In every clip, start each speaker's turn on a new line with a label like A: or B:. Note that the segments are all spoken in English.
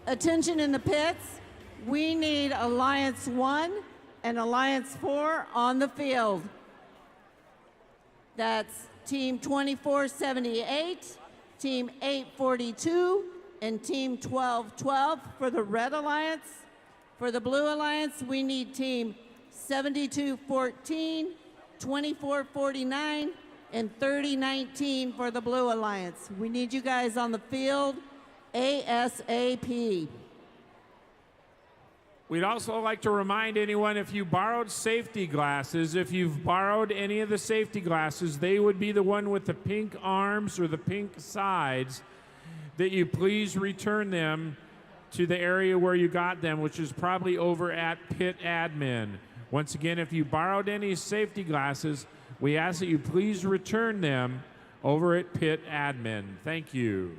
A: Attention in the pits. We need Alliance 1 and Alliance 4 on the field. That's Team 2478, Team 842, and Team 1212 for the Red Alliance. For the Blue Alliance, we need Team 7214, 2449, and 3019 for the Blue Alliance. We need you guys on the field ASAP.
B: We'd also like to remind anyone, if you borrowed safety glasses, if you've borrowed any of the safety glasses, they would be the one with the pink arms or the pink sides, that you please return them to the area where you got them, which is probably over at Pit Admin. Once again, if you borrowed any safety glasses, we ask that you please return them over at Pit Admin. Thank you.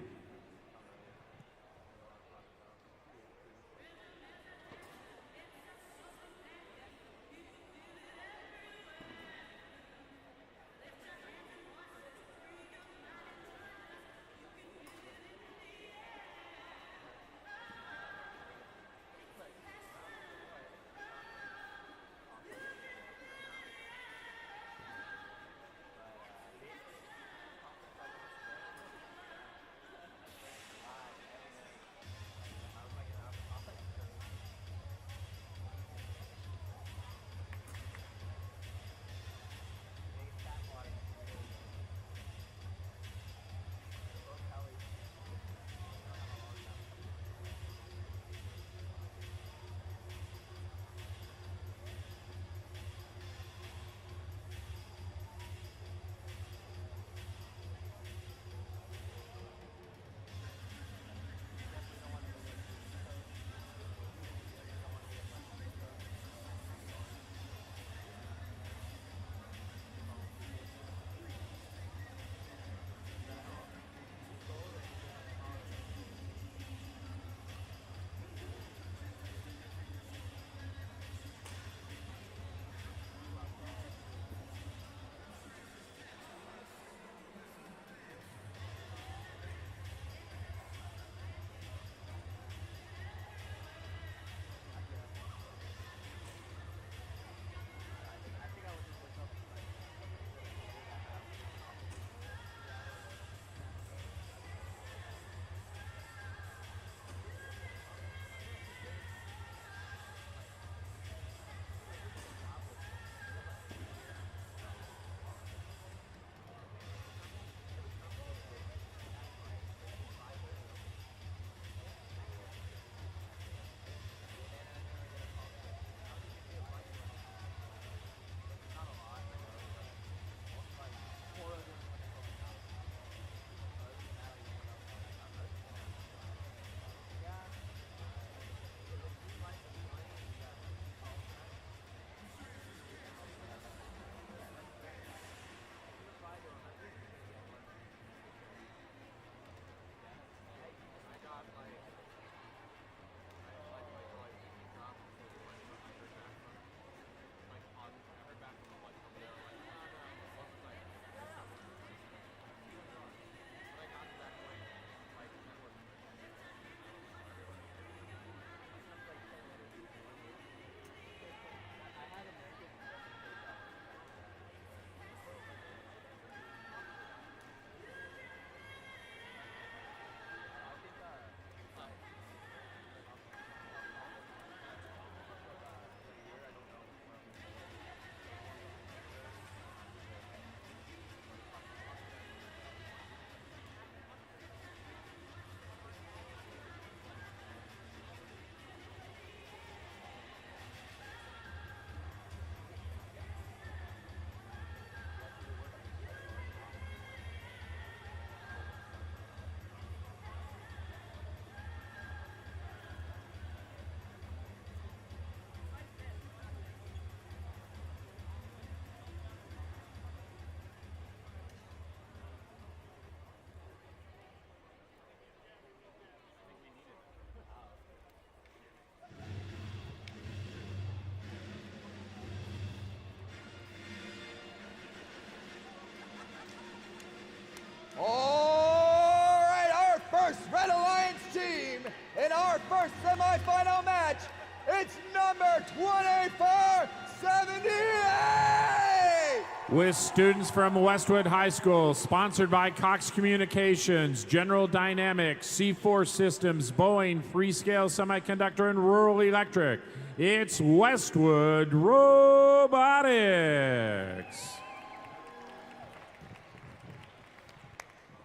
B: with students from Westwood High School, sponsored by Cox Communications, General Dynamics, C4 Systems, Boeing, Freescale Semiconductor, and Rural Electric. It's Westwood Robotics.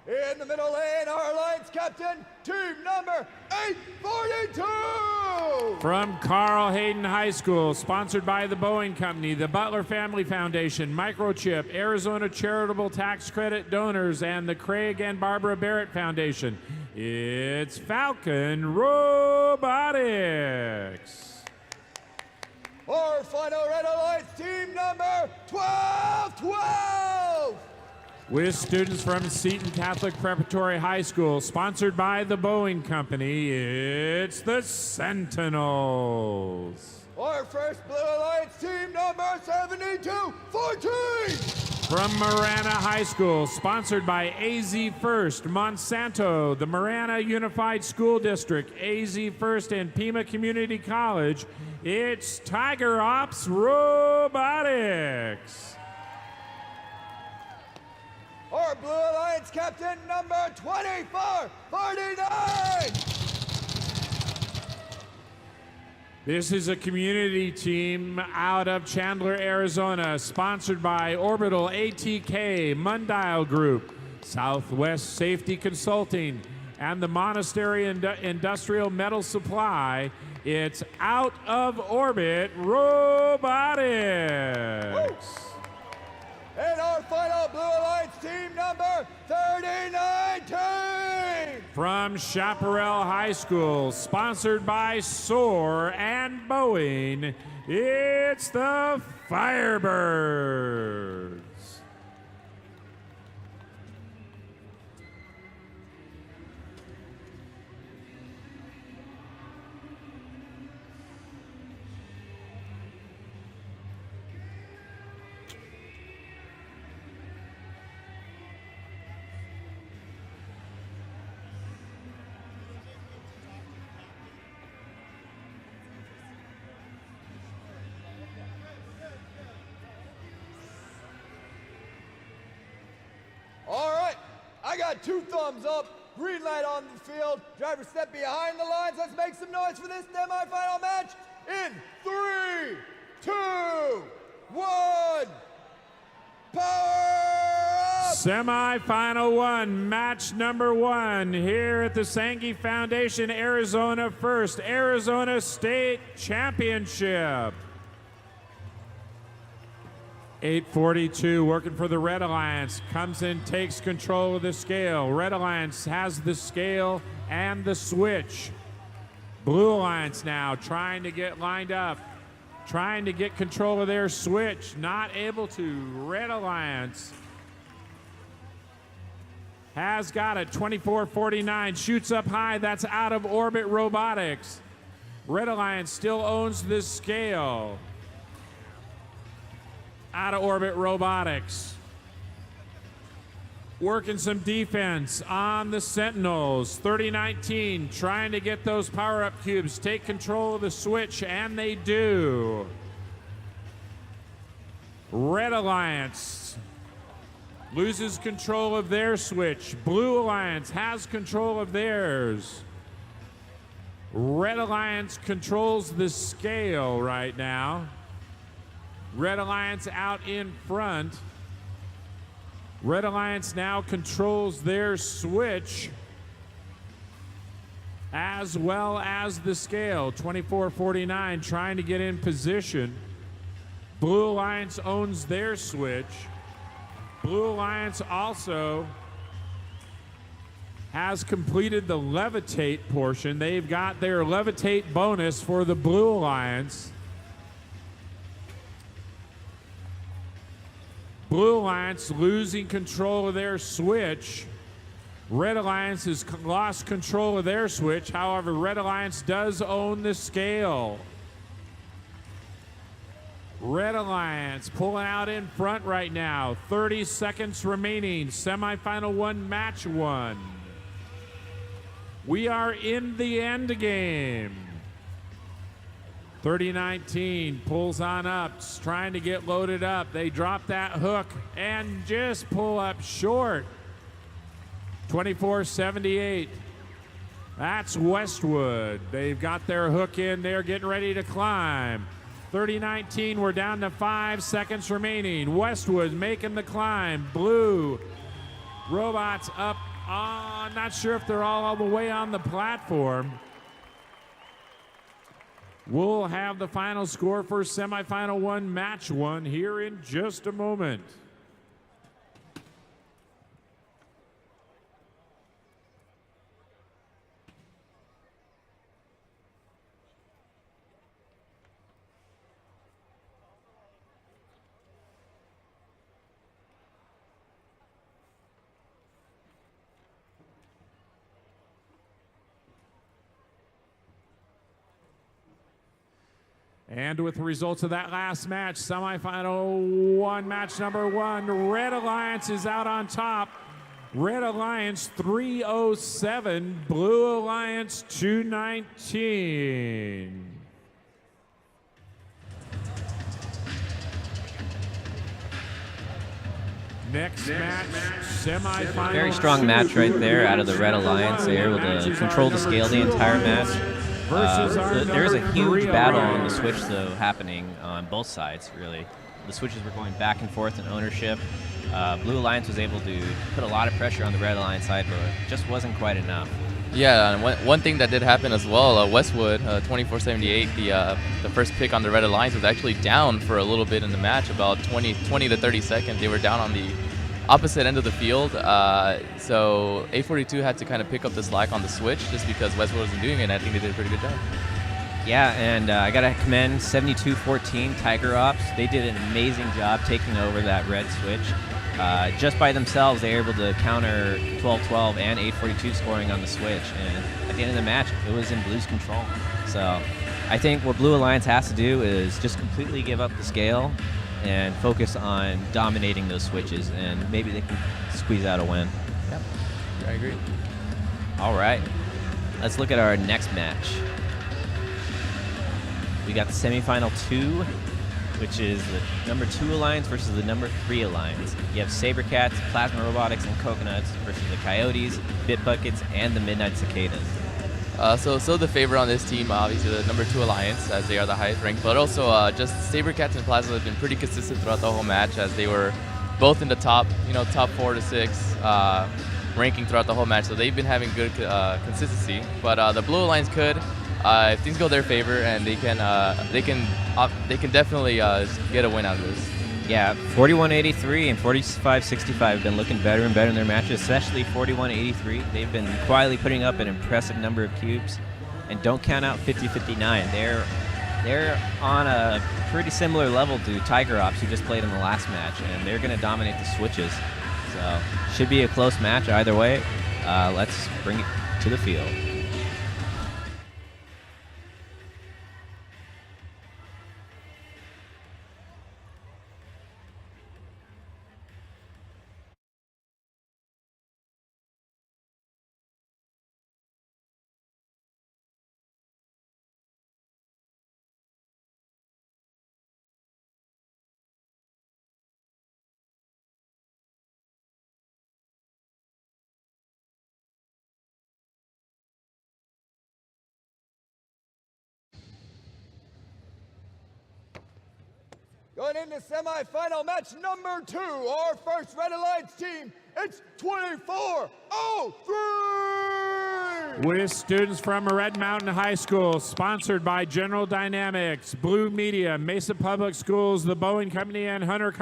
C: In the middle lane, our Alliance captain, team number 842!
B: From Carl Hayden High School, sponsored by the Boeing Company, the Butler Family Foundation, Microchip, Arizona Charitable Tax Credit Donors, and the Craig and Barbara Barrett Foundation, it's Falcon Robotics.
C: Our final Red Alliance, team number 1212!
B: With students from Seton Catholic Preparatory High School, sponsored by the Boeing Company, it's the Sentinels.
C: Our first Blue Alliance, team number 7214!
B: From Marana High School, sponsored by AZ First, Monsanto, the Marana Unified School District, AZ First, and Pima Community College, it's Tiger Ops Robotics.
C: Our Blue Alliance captain, number 2449!
B: This is a community team out of Chandler, Arizona, sponsored by Orbital ATK, Mundial Group, Southwest Safety Consulting, and the Monastery Industrial Metal Supply. It's Out of Orbit Robotics.
C: Woo! And our final Blue Alliance, team number 3019!
B: From Chaparral High School, sponsored by SOAR and Boeing, it's the Firebirds.
C: All right, I got 2 thumbs up, green light on the field, driver step behind the lines. Let's make some noise for this semifinal match in 3, 2, 1, power up!
B: Semi-final one, match number 1 here at the Sanghi Foundation Arizona First Arizona State Championship. 842 working for the Red Alliance, comes in, takes control of the scale. Red Alliance has the scale and the switch. Blue Alliance now trying to get lined up, trying to get control of their switch, not able to. Red Alliance has got it, 2449, shoots up high, that's Out of Orbit Robotics. Red Alliance still owns this scale. Out of Orbit Robotics working some defense on the Sentinels. 3019 trying to get those power-up cubes, take control of the switch, and they do. Red Alliance loses control of their switch. Blue Alliance has control of theirs. Red Alliance controls the scale right now. Red Alliance out in front. Red Alliance now controls their switch as well as the scale. 2449 trying to get in position. Blue Alliance owns their switch. Blue Alliance also has completed the levitate portion. They've got their levitate bonus for the Blue Alliance. Blue Alliance losing control of their switch. Red Alliance has lost control of their switch. However, Red Alliance does own the scale. Red Alliance pulling out in front right now. 30 seconds remaining. Semifinal 1, match 1. We are in the end game. 30-19, pulls on up, trying to get loaded up. They drop that hook and just pull up short. 24-78. That's Westwood. They've got their hook in. They're getting ready to climb. 30-19, we're down to 5 seconds remaining. Westwood making the climb. Blue Robots up. Not sure if they're all the way on the platform. We'll have the final score for semifinal 1, match 1 here in just a moment. And with the results of that last match, semifinal 1, match number 1, Red Alliance is out on top. Red Alliance 307, Blue Alliance 219. Next match, semifinal.
D: Very strong match right there out of the Red Alliance. They were able to control the scale the entire match. There's a huge battle on the switch, though, happening on both sides, really. The switches were going back and forth in ownership. Blue Alliance was able to put a lot of pressure on the Red Alliance side, but it just wasn't quite enough.
E: Yeah, and one thing that did happen as well, Westwood, 24-78, the first pick on the Red Alliance was actually down for a little bit in the match, about 20 to 30 seconds. They were down on the opposite end of the field, so 842 had to kind of pick up the slack on the switch just because Westwood wasn't doing it, and I think they did a pretty good job.
D: Yeah, and I got to commend 72-14 Tiger Ops. They did an amazing job taking over that red switch. Just by themselves, they were able to counter 12-12 and 842 scoring on the switch, and at the end of the match, it was in Blue's control. So I think what Blue Alliance has to do is just completely give up the scale and focus on dominating those switches, and maybe they can squeeze out a win.
E: Yeah, I agree.
D: All right, let's look at our next match. We got the semifinal 2, which is the number 2 Alliance versus the number 3 Alliance. You have Sabercats, Plasma Robotics, and Coconuts versus the Coyotes, Bit Buckets, and the Midnight Cicadas.
E: So the favorite on this team, obviously the number 2 Alliance, as they are the highest ranked, but also just Sabercats and Plasma have been pretty consistent throughout the whole match, as they were both in the top 4 to 6 ranking throughout the whole match. So they've been having good consistency. But the Blue Alliance could, if things go their favor, and they can definitely get a win out of this.
D: Yeah, 41-83 and 45-65 have been looking better and better in their matches, especially 41-83. They've been quietly putting up an impressive number of cubes. And don't count out 50-59. They're on a pretty similar level to Tiger Ops, who just played in the last match, and they're going to dominate the switches. So should be a close match either way. Let's bring it to the field.
C: Going into semifinal match number 2, our first Red Alliance team, it's 24-03!
B: With students from Red Mountain High School, sponsored by General Dynamics, Blue Media, Mesa Public Schools, the Boeing Company, and Hunter